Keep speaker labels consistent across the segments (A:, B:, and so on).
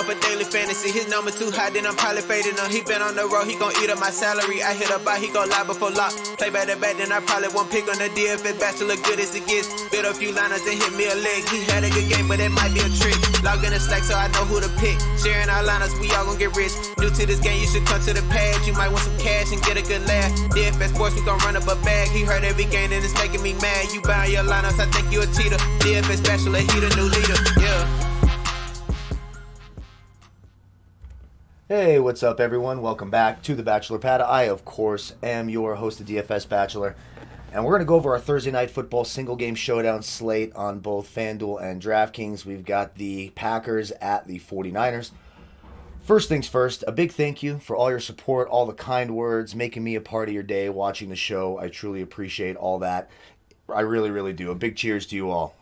A: off a daily fantasy. His number too high, then I'm probably fading him. He been on the road, he gon' eat up my salary. I hit up by, he gon' lie before lock. Play back to back, then I probably won't pick on the Dfs Bachelor, good as it gets. Build a few liners and hit me a leg. He had a good game, but it might be a trick. Log in the Slack so I know who to pick. Sharing our liners, we all gon' get rich. New to this game, you should come to the pad. You might want some cash and get a good laugh. Dfs Sports, we gon' run up a bag. He heard every game and it's making me mad. You buying your lineups, I think you a cheater. Dfs Bachelor, he the new leader, yeah.
B: Hey, what's up everyone? Welcome back to the Bachelor Pad. I, of course, am your host of Dfs Bachelor. And we're going to go over our Thursday Night Football single game showdown slate on both Fanduel and Draftkings. We've got the Packers at the 49ers. First things first, a big thank you for all your support, all the kind words, making me a part of your day, watching the show. I truly appreciate all that. I really, really do. A big cheers to you all.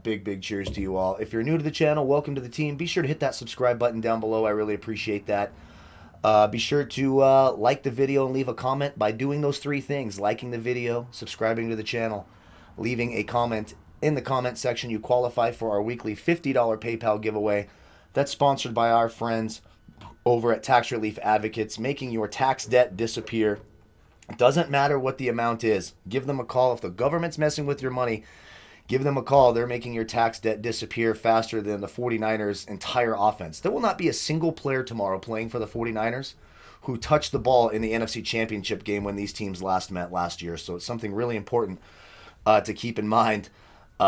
B: Big cheers to you all. If you're new to the channel, welcome to the team. Be sure to hit that subscribe button down below. I really appreciate that. Be sure to like the video and leave a comment by doing those three things. Liking the video, subscribing to the channel, leaving a comment in the comment section. You qualify for our weekly $50 PayPal giveaway. That's sponsored by our friends over at Tax Relief Advocates, making your tax debt disappear. It doesn't matter what the amount is. Give them a call. If the government's messing with your money, give them a call. They're making your tax debt disappear faster than the 49ers' entire offense. There will not be a single player tomorrow playing for the 49ers who touched the ball in the NFC Championship game when these teams last met last year. So it's something really important to keep in mind. Do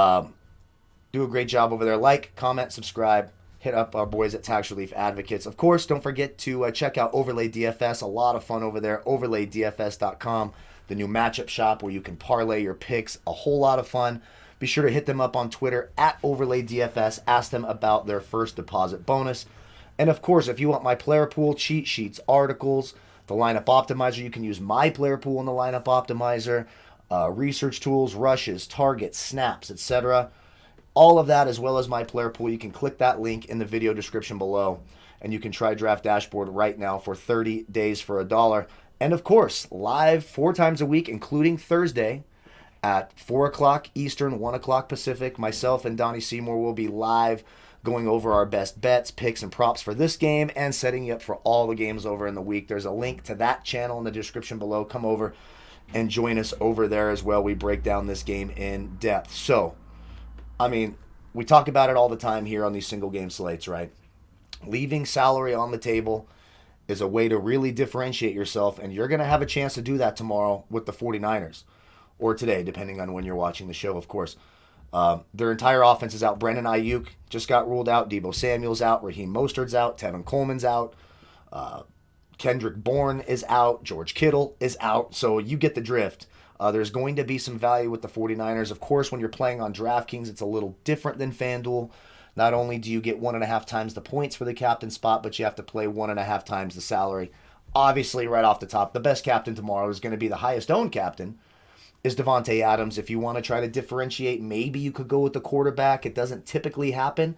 B: a great job over there. Like, comment, subscribe. Hit up our boys at Tax Relief Advocates. Of course, don't forget to check out Overlay DFS. A lot of fun over there. OverlayDFS.com, the new matchup shop where you can parlay your picks. A whole lot of fun. Be sure to hit them up on Twitter at OverlayDFS. Ask them about their first deposit bonus. And of course, if you want my player pool, cheat sheets, articles, the lineup optimizer, you can use my player pool in the lineup optimizer, research tools, rushes, targets, snaps, etc. All of that, as well as my player pool, you can click that link in the video description below, and you can try Draft Dashboard right now for 30 days for $1. And of course, live 4 times a week, including Thursday at 4 o'clock Eastern, 1 o'clock Pacific. Myself and Donnie Seymour will be live going over our best bets, picks, and props for this game and setting you up for all the games over in the week. There's a link to that channel in the description below. Come over and join us over there as well. We break down this game in depth. So, I mean, we talk about it all the time here on these single game slates, right? Leaving salary on the table is a way to really differentiate yourself, and you're going to have a chance to do that tomorrow with the 49ers, or today, depending on when you're watching the show, of course. Their entire offense is out. Brandon Ayuk just got ruled out. Deebo Samuel's out. Raheem Mostert's out. Tevin Coleman's out. Kendrick Bourne is out. George Kittle is out. So you get the drift. There's going to be some value with the 49ers. Of course, when you're playing on Draftkings, it's a little different than FanDuel. Not only do you get 1.5 times the points for the captain spot, but you have to play 1.5 times the salary. Obviously, right off the top, the best captain tomorrow is going to be the highest owned captain, is Davante Adams. If you want to try to differentiate, maybe you could go with the quarterback. It doesn't typically happen.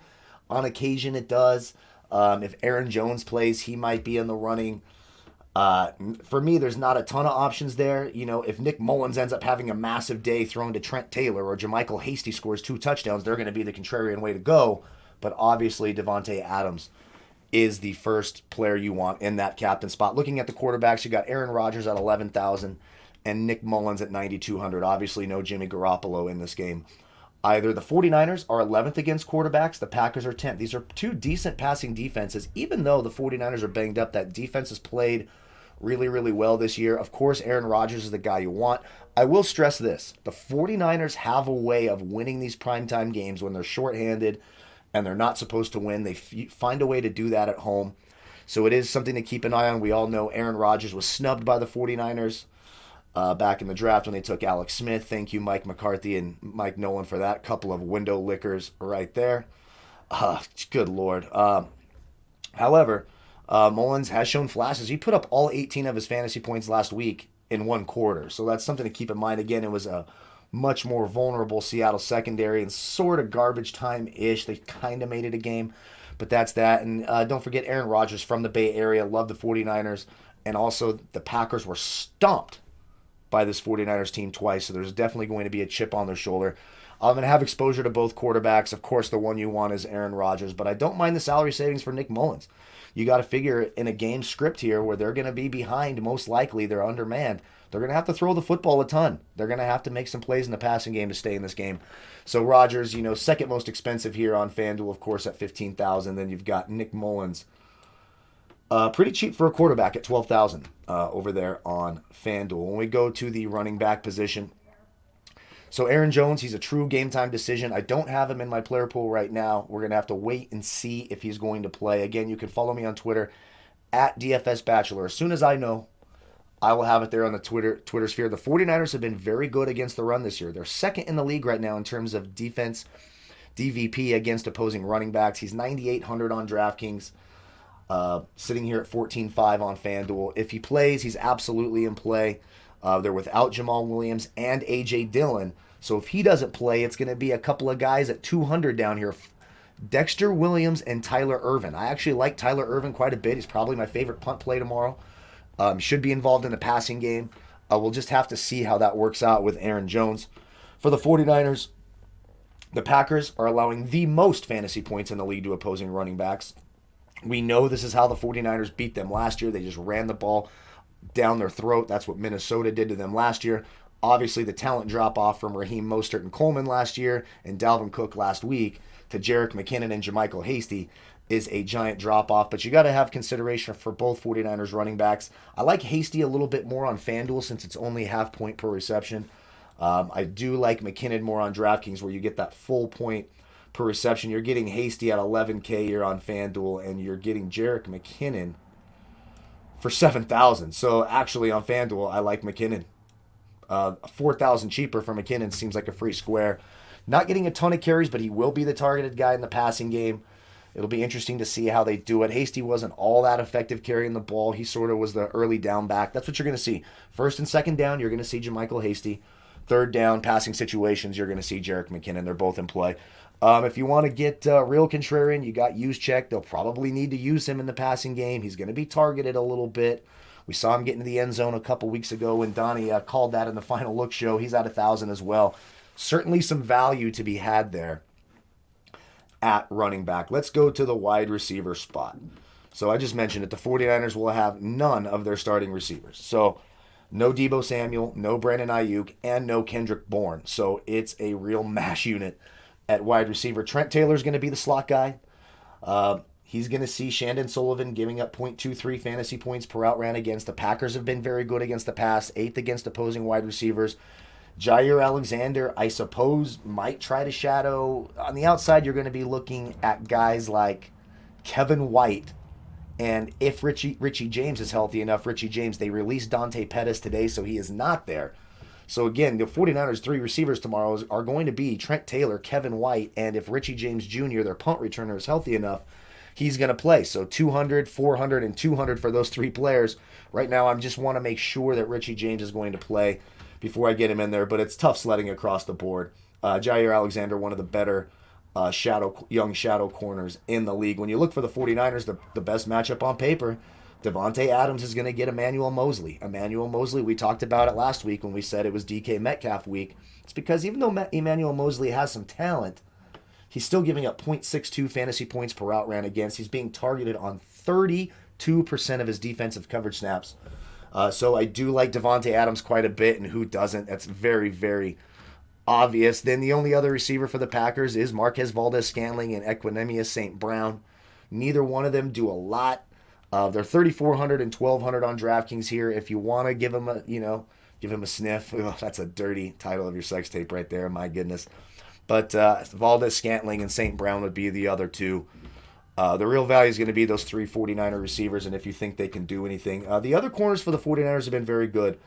B: On occasion, it does. If Aaron Jones plays, he might be in the running. For me, there's not a ton of options there. You know, if Nick Mullins ends up having a massive day throwing to Trent Taylor, or Jermichael Hasty scores 2 touchdowns, they're going to be the contrarian way to go. But obviously, Davante Adams is the first player you want in that captain spot. Looking at the quarterbacks, you got Aaron Rodgers at 11,000 and Nick Mullins at 9,200. Obviously, no Jimmy Garoppolo in this game. Either the 49ers are 11th against quarterbacks, the Packers are 10th. These are 2 decent passing defenses. Even though the 49ers are banged up, that defense has played really, really well this year. Of course, Aaron Rodgers is the guy you want. I will stress this. The 49ers have a way of winning these primetime games when they're shorthanded and they're not supposed to win. They find a way to do that at home. So it is something to keep an eye on. We all know Aaron Rodgers was snubbed by the 49ers back in the draft when they took Alex Smith. Thank you, Mike McCarthy and Mike Nolan, for that. Couple of window lickers right there. Good Lord. However, Mullins has shown flashes. He put up all 18 of his fantasy points last week in 1 quarter. So that's something to keep in mind. Again, it was a much more vulnerable Seattle secondary and sort of garbage time-ish. They kind of made it a game, but that's that. And don't forget Aaron Rodgers from the Bay Area. Love the 49ers. And also the Packers were stomped by this 49ers team twice, so there's definitely going to be a chip on their shoulder. I'm going to have exposure to both quarterbacks. Of course, the one you want is Aaron Rodgers, but I don't mind the salary savings for Nick Mullins. You got to figure in a game script here where they're going to be behind, most likely they're undermanned. They're going to have to throw the football a ton. They're going to have to make some plays in the passing game to stay in this game. So Rodgers, second most expensive here on FanDuel, of course, at $15,000. Then you've got Nick Mullins, pretty cheap for a quarterback at $12,000 over there on FanDuel. When we go to the running back position, so Aaron Jones, he's a true game-time decision. I don't have him in my player pool right now. We're going to have to wait and see if he's going to play. Again, you can follow me on Twitter at Dfs Bachelor. As soon as I know, I will have it there on the Twitter sphere. The 49ers have been very good against the run this year. They're second in the league right now in terms of defense, DVP against opposing running backs. He's 9,800 on Draftkings, sitting here at 14.5 on FanDuel. If he plays, he's absolutely in play. They're without Jamal Williams and A.J. Dillon. So if he doesn't play, it's going to be a couple of guys at 200 down here. Dexter Williams and Tyler Ervin. I actually like Tyler Ervin quite a bit. He's probably my favorite punt play tomorrow. Should be involved in the passing game. We'll just have to see how that works out with Aaron Jones. For the 49ers, the Packers are allowing the most fantasy points in the league to opposing running backs. We know this is how the 49ers beat them last year. They just ran the ball down their throat. That's what Minnesota did to them last year. Obviously, the talent drop-off from Raheem Mostert and Coleman last year and Dalvin Cook last week to Jerick McKinnon and JaMychal Hasty is a giant drop-off, but you got to have consideration for both 49ers running backs. I like Hasty a little bit more on FanDuel since it's only half point per reception. I do like McKinnon more on DraftKings where you get that full point per reception. You're getting Hasty at $11K here on FanDuel, and you're getting Jerick McKinnon for $7,000. So actually on FanDuel, I like McKinnon. $4,000 cheaper for McKinnon seems like a free square. Not getting a ton of carries, but he will be the targeted guy in the passing game. It'll be interesting to see how they do it. Hasty wasn't all that effective carrying the ball. He sort of was the early down back. That's what you're going to see. First and second down, you're going to see JaMychal Hasty. Third down, passing situations, you're going to see Jerick McKinnon. They're both in play. If you want to get real contrarian, you got Juszczyk. They'll probably need to use him in the passing game. He's going to be targeted a little bit. We saw him get into the end zone a couple weeks ago when Donnie called that in the Final Look show. He's at 1,000 as well. Certainly some value to be had there at running back. Let's go to the wide receiver spot. So I just mentioned it. The 49ers will have none of their starting receivers. So no Deebo Samuel, no Brandon Ayuk, and no Kendrick Bourne. So it's a real mash unit at wide receiver. Trent Taylor's going to be the slot guy. He's going to see Shandon Sullivan giving up 0.23 fantasy points per out ran against. The Packers have been very good against the pass, 8th against opposing wide receivers. Jair Alexander, I suppose, might try to shadow. On the outside, you're going to be looking at guys like Kevin White. And if Richie James is healthy enough, Richie James, they released Dante Pettis today, so he is not there. So again, the 49ers' 3 receivers tomorrow are going to be Trent Taylor, Kevin White, and if Richie James Jr., their punt returner, is healthy enough, he's going to play. So 200, 400, and 200 for those 3 players. Right now, I just want to make sure that Richie James is going to play before I get him in there, but it's tough sledding across the board. Jair Alexander, one of the better young shadow corners in the league. When you look for the 49ers, the best matchup on paper, Devontae Adams is going to get Emmanuel Mosley. Emmanuel Mosley, we talked about it last week when we said it was DK Metcalf week. It's because even though Emmanuel Mosley has some talent, he's still giving up 0.62 fantasy points per out ran against. He's being targeted on 32% of his defensive coverage snaps. So I do like Devontae Adams quite a bit, and who doesn't? That's very, very obvious. Then the only other receiver for the Packers is Marquez Valdes-Scantling and Equanimeous St. Brown. Neither one of them do a lot. They're 3,400 and 1,200 on DraftKings here. If you want to give him a sniff. Ugh, that's a dirty title of your sex tape right there. My goodness. But Valdes-Scantling and St. Brown would be the other two. The real value is going to be those 3 49er receivers, and if you think they can do anything. The other corners for the 49ers have been very good.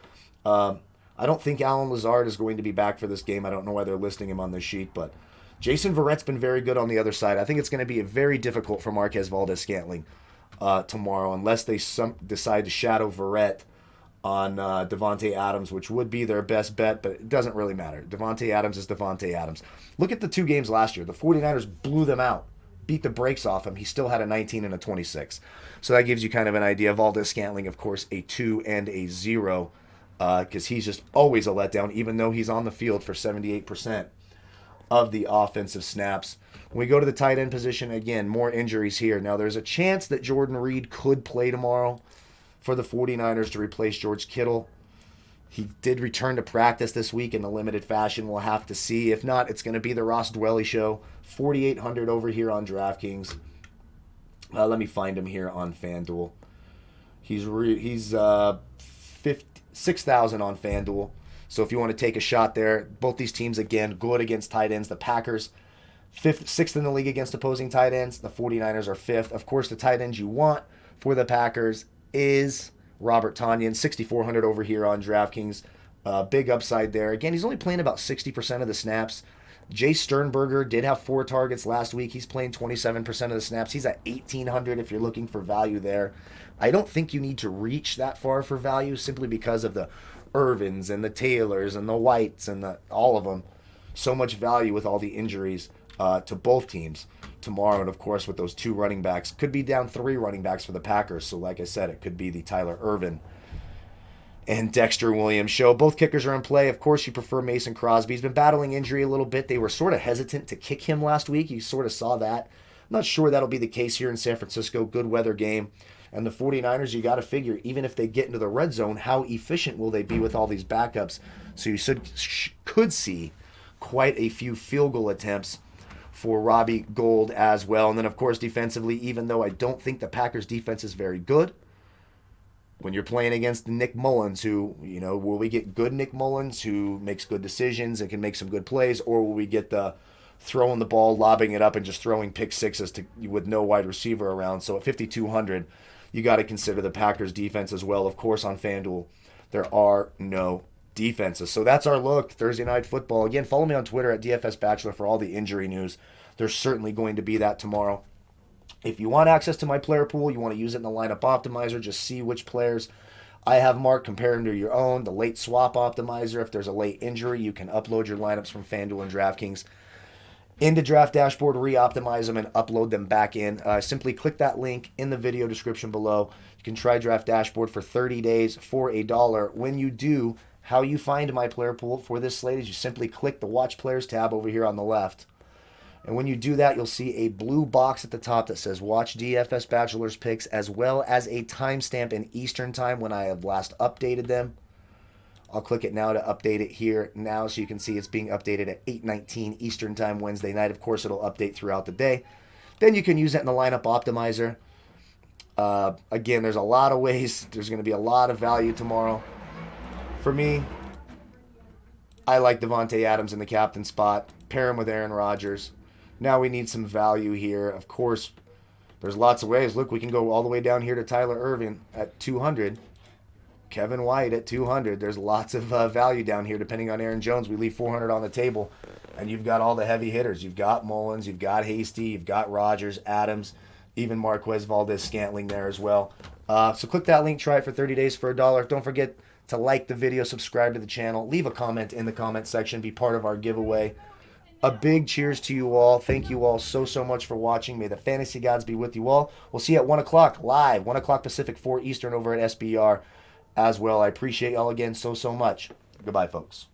B: I don't think Allen Lazard is going to be back for this game. I don't know why they're listing him on this sheet, but Jason Verrett's been very good on the other side. I think it's going to be very difficult for Marquez Valdes-Scantling tomorrow unless they decide to shadow Verrett on Devontae Adams, which would be their best bet, but it doesn't really matter. Devontae Adams is Devontae Adams. Look at the 2 games last year. The 49ers blew them out. Beat the brakes off him. He still had a 19 and a 26. So that gives you kind of an idea. Valdes-Scantling, of course, a 2 and a 0 because he's just always a letdown, even though he's on the field for 78% of the offensive snaps. When we go to the tight end position, again, more injuries here. Now, there's a chance that Jordan Reed could play tomorrow for the 49ers to replace George Kittle. He did return to practice this week in a limited fashion. We'll have to see. If not, it's going to be the Ross Dwelly show. 4,800 over here on DraftKings. Let me find him here on Fanduel. He's 6,000 on Fanduel. So if you want to take a shot there, both these teams, again, good against tight ends. The Packers, sixth in the league against opposing tight ends. The 49ers are fifth. Of course, the tight ends you want for the Packers is Robert Tonyan, 6,400 over here on DraftKings. Big upside there. Again, he's only playing about 60% of the snaps. Jay Sternberger did have 4 targets last week. He's playing 27% of the snaps. He's at 1,800 if you're looking for value there. I don't think you need to reach that far for value simply because of the Irvins and the Taylors and the Whites and all of them. So much value with all the injuries to both teams tomorrow. And, of course, with those 2 running backs. Could be down 3 running backs for the Packers. So, like I said, it could be the Tyler Irvin and Dexter Williams show. Both kickers are in play. Of course, you prefer Mason Crosby. He's been battling injury a little bit. They were sort of hesitant to kick him last week. You sort of saw that. I'm not sure that'll be the case here in San Francisco. Good weather game. And the 49ers, you got to figure, even if they get into the red zone, how efficient will they be with all these backups? So you could see quite a few field goal attempts for Robbie Gould as well. And then, of course, defensively, even though I don't think the Packers' defense is very good, when you're playing against Nick Mullins, who, will we get good Nick Mullins who makes good decisions and can make some good plays, or will we get the throwing the ball, lobbing it up, and just throwing pick sixes with no wide receiver around? So at 5,200, you got to consider the Packers' defense as well. Of course, on FanDuel, there are no defenses. So that's our look, Thursday Night Football. Again, follow me on Twitter at Dfs Bachelor for all the injury news. There's certainly going to be that tomorrow. If you want access to my player pool, you want to use it in the lineup optimizer, just see which players I have marked, compare them to your own. The late swap optimizer, if there's a late injury, you can upload your lineups from FanDuel and DraftKings into Draft Dashboard, re-optimize them, and upload them back in. Simply click that link in the video description below. You can try Draft Dashboard for 30 days for $1. When you do, how you find my player pool for this slate is you simply click the Watch Players tab over here on the left. And when you do that, you'll see a blue box at the top that says Watch DFS Bachelor's Picks, as well as a timestamp in Eastern Time when I have last updated them. I'll click it now to update it here now so you can see it's being updated at 8:19 Eastern Time Wednesday night. Of course, it'll update throughout the day. Then you can use it in the lineup optimizer. Again, there's a lot of ways. There's going to be a lot of value tomorrow. For me, I like Devontae Adams in the captain spot. Pair him with Aaron Rodgers. Now we need some value here. Of course, there's lots of ways. Look, we can go all the way down here to Tyler Irvin at 200. Kevin White at 200. There's lots of value down here depending on Aaron Jones. We leave 400 on the table, and you've got all the heavy hitters. You've got Mullins, you've got Hasty, you've got Rodgers, Adams, even Marquez Valdez-Scantling there as well. So click that link. Try it for 30 days for $1. Don't forget to like the video, subscribe to the channel, leave a comment in the comment section, be part of our giveaway. A big cheers to you all. Thank you all so much for watching. May the fantasy gods be with you all. We'll see you at 1 o'clock live, 1 o'clock Pacific, 4 Eastern over at SBR as well. I appreciate y'all again so much. Goodbye, folks.